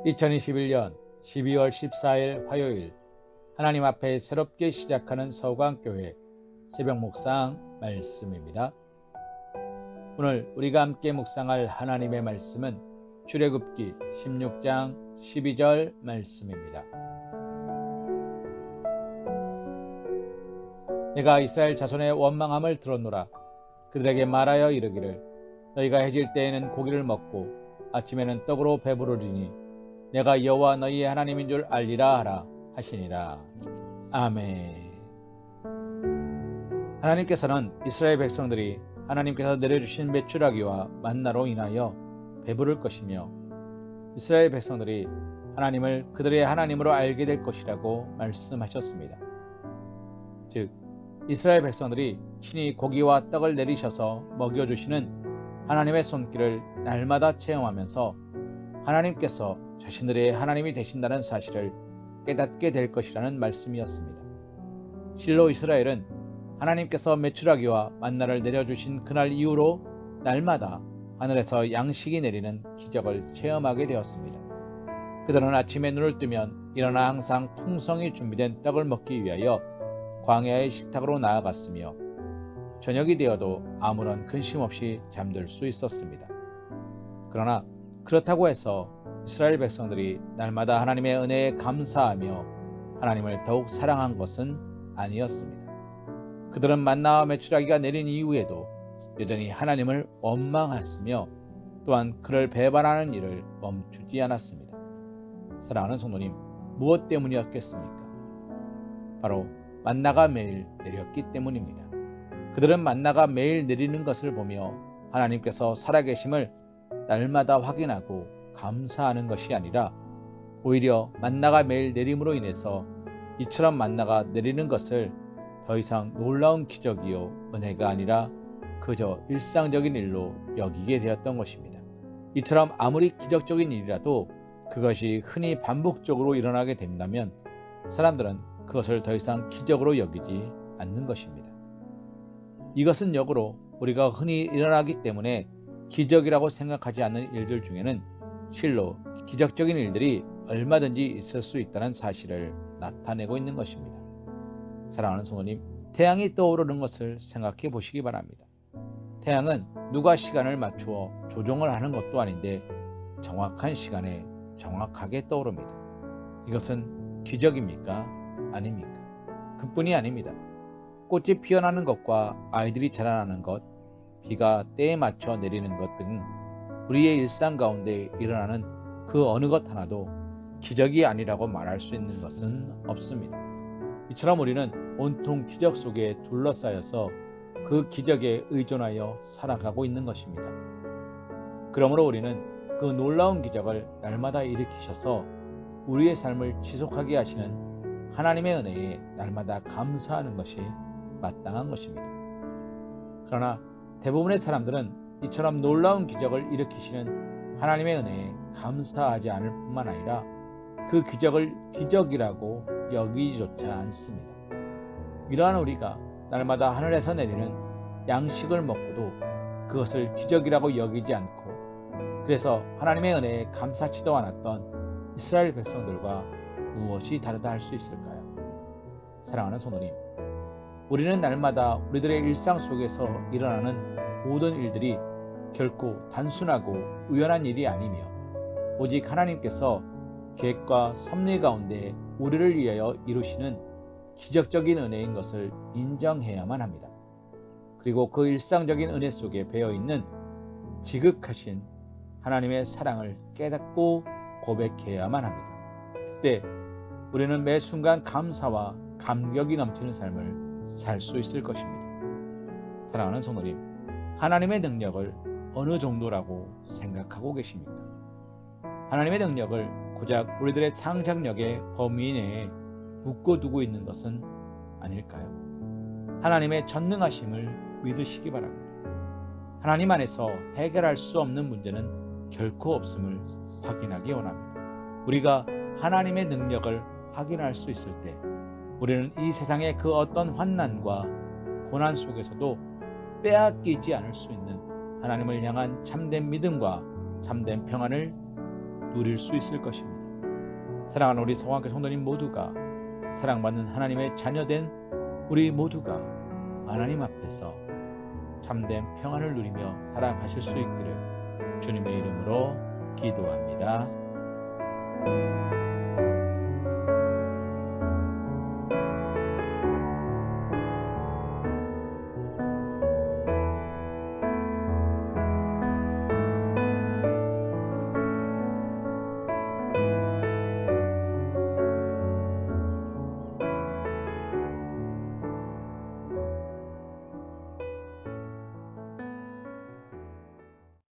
2021년 12월 14일 화요일 하나님 앞에 새롭게 시작하는 서강교회 새벽 묵상 말씀입니다. 오늘 우리가 함께 묵상할 하나님의 말씀은 출애굽기 16장 12절 말씀입니다. 내가 이스라엘 자손의 원망함을 들었노라. 그들에게 말하여 이르기를 너희가 해질 때에는 고기를 먹고 아침에는 떡으로 배부르리니 내가 여호와 너희의 하나님인 줄 알리라 하라 하시니라. 아멘. 하나님께서는 이스라엘 백성들이 하나님께서 내려주신 메추라기와 만나로 인하여 배부를 것이며 이스라엘 백성들이 하나님을 그들의 하나님으로 알게 될 것이라고 말씀하셨습니다. 즉 이스라엘 백성들이 친히 고기와 떡을 내리셔서 먹여주시는 하나님의 손길을 날마다 체험하면서 하나님께서 자신들의 하나님이 되신다는 사실을 깨닫게 될 것이라는 말씀이었습니다. 실로 이스라엘은 하나님께서 메추라기와 만나를 내려주신 그날 이후로 날마다 하늘에서 양식이 내리는 기적을 체험하게 되었습니다. 그들은 아침에 눈을 뜨면 일어나 항상 풍성히 준비된 떡을 먹기 위하여 광야의 식탁으로 나아갔으며 저녁이 되어도 아무런 근심 없이 잠들 수 있었습니다. 그러나 그렇다고 해서 이스라엘 백성들이 날마다 하나님의 은혜에 감사하며 하나님을 더욱 사랑한 것은 아니었습니다. 그들은 만나와 메추라기가 내린 이후에도 여전히 하나님을 원망했으며 또한 그를 배반하는 일을 멈추지 않았습니다. 사랑하는 성도님, 무엇 때문이었겠습니까? 바로 만나가 매일 내렸기 때문입니다. 그들은 만나가 매일 내리는 것을 보며 하나님께서 살아계심을 날마다 확인하고 감사하는 것이 아니라 오히려 만나가 매일 내림으로 인해서 이처럼 만나가 내리는 것을 더 이상 놀라운 기적이요 은혜가 아니라 그저 일상적인 일로 여기게 되었던 것입니다. 이처럼 아무리 기적적인 일이라도 그것이 흔히 반복적으로 일어나게 된다면 사람들은 그것을 더 이상 기적으로 여기지 않는 것입니다. 이것은 역으로 우리가 흔히 일어나기 때문에 기적이라고 생각하지 않는 일들 중에는 실로 기적적인 일들이 얼마든지 있을 수 있다는 사실을 나타내고 있는 것입니다. 사랑하는 성도님, 태양이 떠오르는 것을 생각해 보시기 바랍니다. 태양은 누가 시간을 맞추어 조종을 하는 것도 아닌데 정확한 시간에 정확하게 떠오릅니다. 이것은 기적입니까? 아닙니까? 그뿐이 아닙니다. 꽃이 피어나는 것과 아이들이 자라나는 것, 비가 때에 맞춰 내리는 것 등 우리의 일상 가운데 일어나는 그 어느 것 하나도 기적이 아니라고 말할 수 있는 것은 없습니다. 이처럼 우리는 온통 기적 속에 둘러싸여서 그 기적에 의존하여 살아가고 있는 것입니다. 그러므로 우리는 그 놀라운 기적을 날마다 일으키셔서 우리의 삶을 지속하게 하시는 하나님의 은혜에 날마다 감사하는 것이 마땅한 것입니다. 그러나 대부분의 사람들은 이처럼 놀라운 기적을 일으키시는 하나님의 은혜에 감사하지 않을 뿐만 아니라 그 기적을 기적이라고 여기지조차 않습니다. 이러한 우리가 날마다 하늘에서 내리는 양식을 먹고도 그것을 기적이라고 여기지 않고 그래서 하나님의 은혜에 감사치도 않았던 이스라엘 백성들과 무엇이 다르다 할 수 있을까요? 사랑하는 성도님, 우리는 날마다 우리들의 일상 속에서 일어나는 모든 일들이 결코 단순하고 우연한 일이 아니며 오직 하나님께서 계획과 섭리 가운데 우리를 위하여 이루시는 기적적인 은혜인 것을 인정해야만 합니다. 그리고 그 일상적인 은혜 속에 배어있는 지극하신 하나님의 사랑을 깨닫고 고백해야만 합니다. 그때 우리는 매 순간 감사와 감격이 넘치는 삶을 살 수 있을 것입니다. 사랑하는 성도님, 하나님의 능력을 어느 정도라고 생각하고 계십니까? 하나님의 능력을 고작 우리들의 상상력의 범위 내에 묶어두고 있는 것은 아닐까요? 하나님의 전능하심을 믿으시기 바랍니다. 하나님 안에서 해결할 수 없는 문제는 결코 없음을 확인하기 원합니다. 우리가 하나님의 능력을 확인할 수 있을 때 우리는 이 세상의 그 어떤 환난과 고난 속에서도 빼앗기지 않을 수 있는 하나님을 향한 참된 믿음과 참된 평안을 누릴 수 있을 것입니다. 사랑하는 우리 성황교회 성도님 모두가 사랑받는 하나님의 자녀된 우리 모두가 하나님 앞에서 참된 평안을 누리며 살아가실 수 있기를 주님의 이름으로 기도합니다.